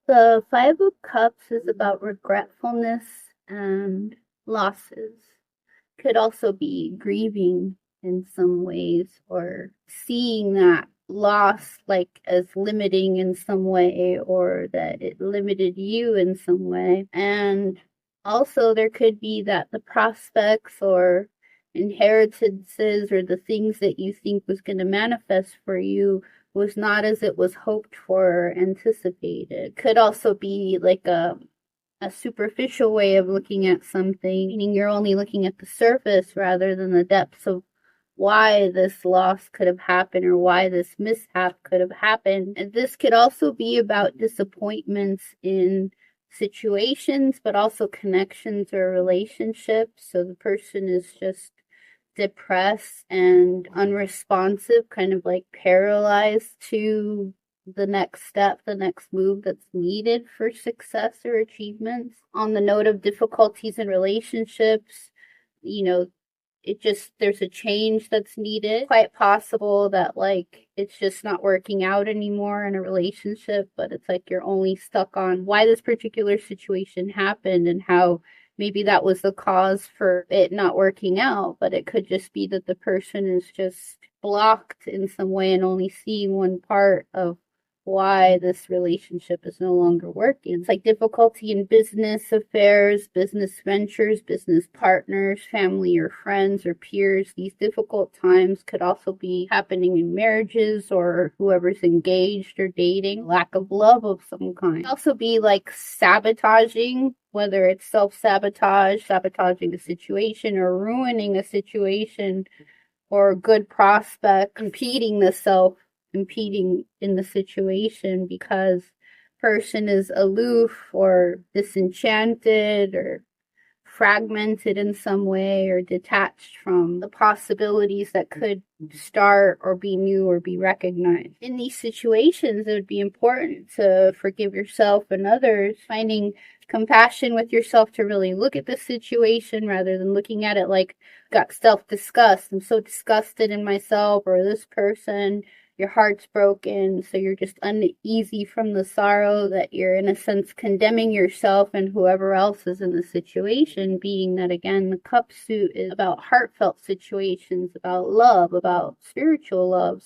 The Five of Cups is about regretfulness and losses. Could also be grieving in some ways or seeing that loss like as limiting in some way or that it limited you in some way. And also there could be that the prospects or inheritances or the things that you think was going to manifest for you was not as it was hoped for or anticipated. Could also be like a superficial way of looking at something, meaning you're only looking at the surface rather than the depths of why this loss could have happened or why this mishap could have happened. And this could also be about disappointments in situations, but also connections or relationships. So the person is just depressed and unresponsive, kind of like paralyzed to the next step, the next move that's needed for success or achievements. On the note of difficulties in relationships, you know, it just, there's a change that's needed. Quite possible that like it's just not working out anymore in a relationship, but it's like you're only stuck on why this particular situation happened and how maybe that was the cause for it not working out, but it could just be that the person is just blocked in some way and only seeing one part of why this relationship is no longer working. It's like difficulty in business affairs, business ventures, business partners, family or friends or peers. These difficult times could also be happening in marriages or whoever's engaged or dating, lack of love of some kind. It could also be like sabotaging, whether it's self-sabotage, sabotaging a situation or ruining a situation or a good prospect, impeding in the situation because person is aloof or disenchanted or fragmented in some way or detached from the possibilities that could start or be new or be recognized. In these situations, it would be important to forgive yourself and others, finding compassion with yourself to really look at the situation rather than looking at it like got self-disgust. I'm so disgusted in myself or this person. Your heart's broken, so you're just uneasy from the sorrow that you're, in a sense, condemning yourself and whoever else is in the situation, being that, again, the cup suit is about heartfelt situations, about love, about spiritual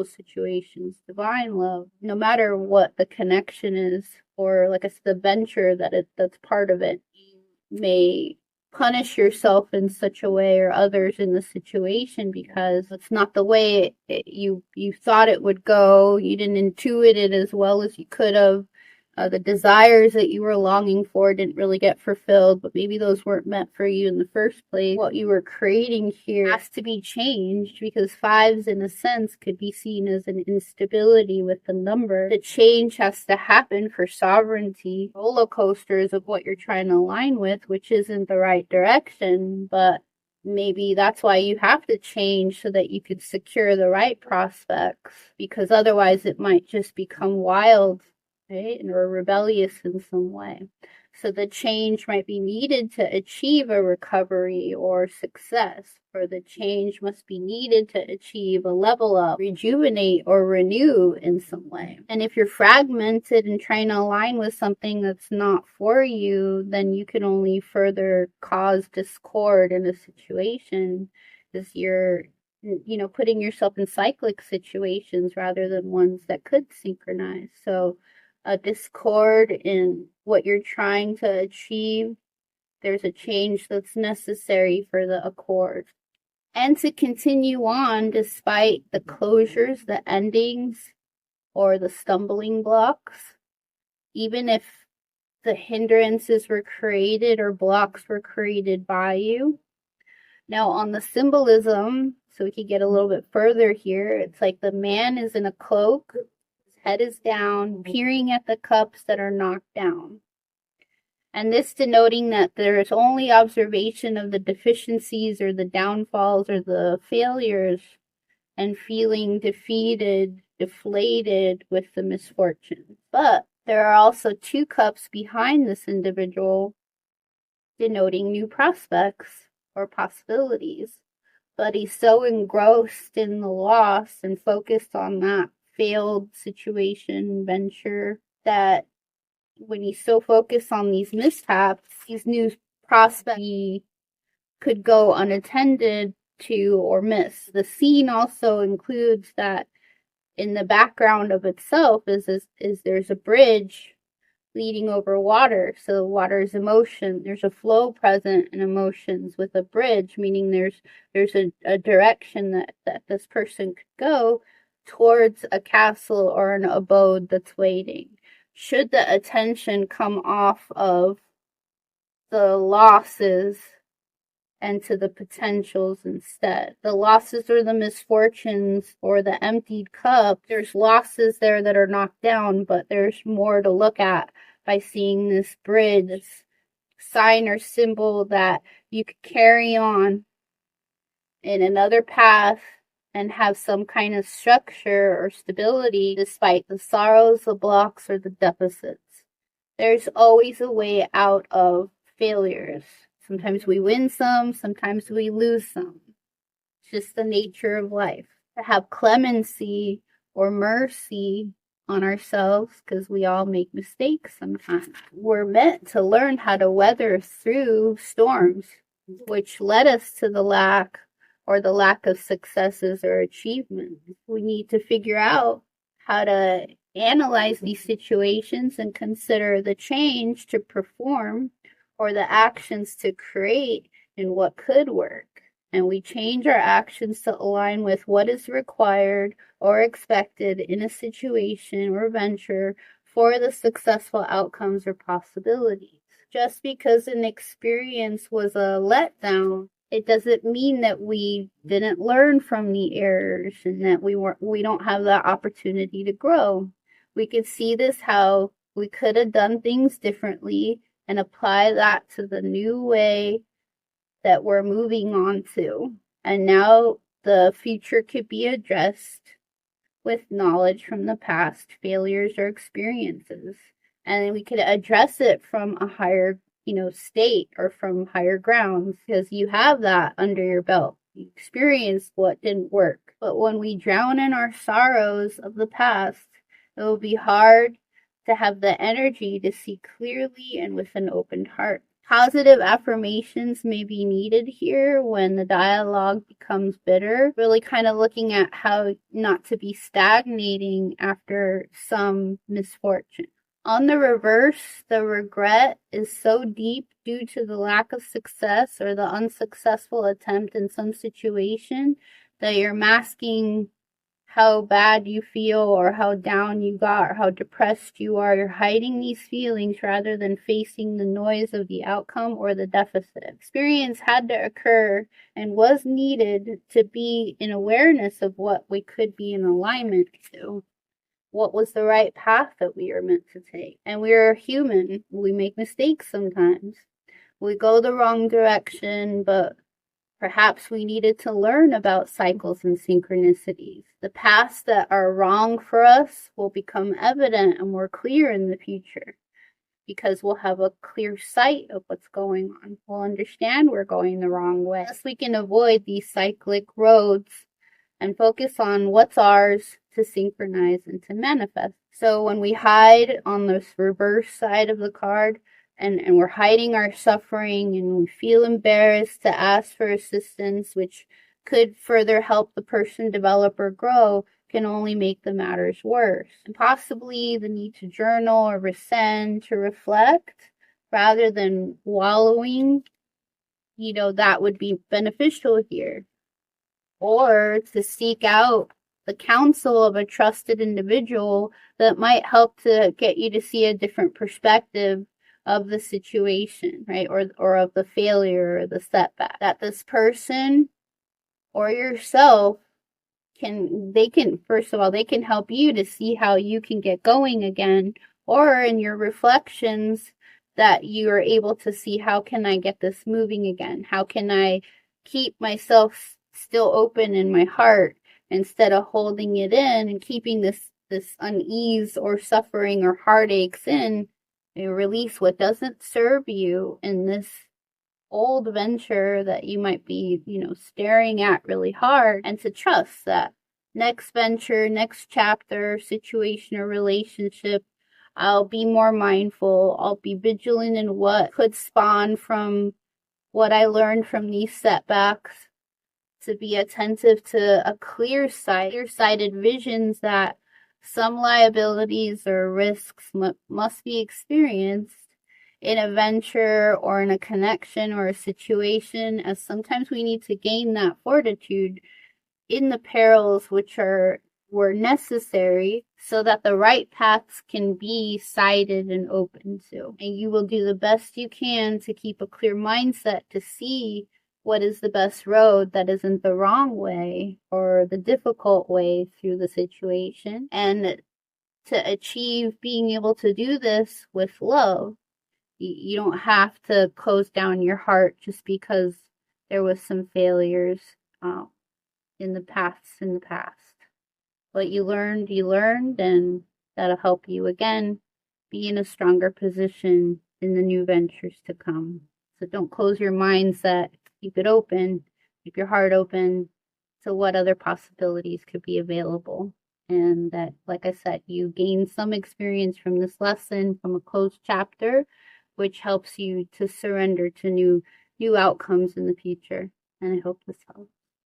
situations, divine love, no matter what the connection is, or like I said, the venture that's part of it. You may punish yourself in such a way or others in the situation because it's not the way you thought it would go. You didn't intuit it as well as you could have. The desires that you were longing for didn't really get fulfilled, but maybe those weren't meant for you in the first place. What you were creating here has to be changed because fives, in a sense, could be seen as an instability with the number. The change has to happen for sovereignty. Roller coasters of what you're trying to align with, which isn't the right direction, but maybe that's why you have to change so that you could secure the right prospects, because otherwise it might just become wild, right? Or rebellious in some way. So the change might be needed to achieve a recovery or success, or the change must be needed to achieve a level up, rejuvenate, or renew in some way. And if you're fragmented and trying to align with something that's not for you, then you can only further cause discord in a situation because you're putting yourself in cyclic situations rather than ones that could synchronize. So a discord in what you're trying to achieve, there's a change that's necessary for the accord. And to continue on despite the closures, the endings, or the stumbling blocks, even if the hindrances were created or blocks were created by you. Now, on the symbolism, so we could get a little bit further here, it's like the man is in a cloak, head is down, peering at the cups that are knocked down. And this denoting that there is only observation of the deficiencies or the downfalls or the failures and feeling defeated, deflated with the misfortune. But there are also two cups behind this individual denoting new prospects or possibilities. But he's so engrossed in the loss and focused on that failed situation, venture, that when he's so focused on these mishaps, these new prospects he could go unattended to or miss. The scene also includes that in the background of itself is there's a bridge leading over water. So water is emotion. There's a flow present in emotions with a bridge, meaning there's a direction that this person could go towards a castle or an abode that's waiting. Should the attention come off of the losses and to the potentials instead. The losses or the misfortunes or the emptied cup, there's losses there that are knocked down, but there's more to look at by seeing this bridge, this sign or symbol that you could carry on in another path and have some kind of structure or stability despite the sorrows, the blocks, or the deficits. There's always a way out of failures. Sometimes we win some, sometimes we lose some. It's just the nature of life. To have clemency or mercy on ourselves, because we all make mistakes sometimes. We're meant to learn how to weather through storms, which led us to the lack of successes or achievements. We need to figure out how to analyze these situations and consider the change to perform or the actions to create and what could work. And we change our actions to align with what is required or expected in a situation or venture for the successful outcomes or possibilities. Just because an experience was a letdown, it doesn't mean that we didn't learn from the errors and that we don't have that opportunity to grow. We could see this how we could have done things differently and apply that to the new way that we're moving on to. And now the future could be addressed with knowledge from the past failures or experiences. And we could address it from a higher, state or from higher grounds because you have that under your belt. You experienced what didn't work. But when we drown in our sorrows of the past, it will be hard to have the energy to see clearly and with an open heart. Positive affirmations may be needed here when the dialogue becomes bitter, really kind of looking at how not to be stagnating after some misfortune. On the reverse, the regret is so deep due to the lack of success or the unsuccessful attempt in some situation that you're masking how bad you feel or how down you got or how depressed you are. You're hiding these feelings rather than facing the noise of the outcome or the deficit. Experience had to occur and was needed to be in awareness of what we could be in alignment to. What was the right path that we are meant to take? And we are human. We make mistakes sometimes. We go the wrong direction, but perhaps we needed to learn about cycles and synchronicities. The paths that are wrong for us will become evident and more clear in the future because we'll have a clear sight of what's going on. We'll understand we're going the wrong way. Thus, we can avoid these cyclic roads and focus on what's ours to synchronize and to manifest. So when we hide on this reverse side of the card, and we're hiding our suffering and we feel embarrassed to ask for assistance, which could further help the person develop or grow, can only make the matters worse. And possibly the need to journal or rescind to reflect rather than wallowing, that would be beneficial here. Or to seek out the counsel of a trusted individual that might help to get you to see a different perspective of the situation, right? Or of the failure or the setback. That this person or yourself they can help you to see how you can get going again, or in your reflections that you are able to see how can I get this moving again? How can I keep myself still open in my heart instead of holding it in and keeping this unease or suffering or heartaches in? You release what doesn't serve you in this old venture that you might be, staring at really hard, and to trust that next venture, next chapter, situation, or relationship I'll be more mindful. I'll be vigilant in what could spawn from what I learned from these setbacks, to be attentive to a clear-sighted visions that some liabilities or risks must be experienced in a venture or in a connection or a situation, as sometimes we need to gain that fortitude in the perils which were necessary so that the right paths can be sighted and open to. And you will do the best you can to keep a clear mindset to see what is the best road that isn't the wrong way or the difficult way through the situation. And to achieve being able to do this with love, you don't have to close down your heart just because there was some failures in the past. What you learned, and that'll help you again be in a stronger position in the new ventures to come. So don't close your mindset. Keep it open. Keep your heart open to what other possibilities could be available. And that, like I said, you gain some experience from this lesson, from a closed chapter, which helps you to surrender to new outcomes in the future. And I hope this helps.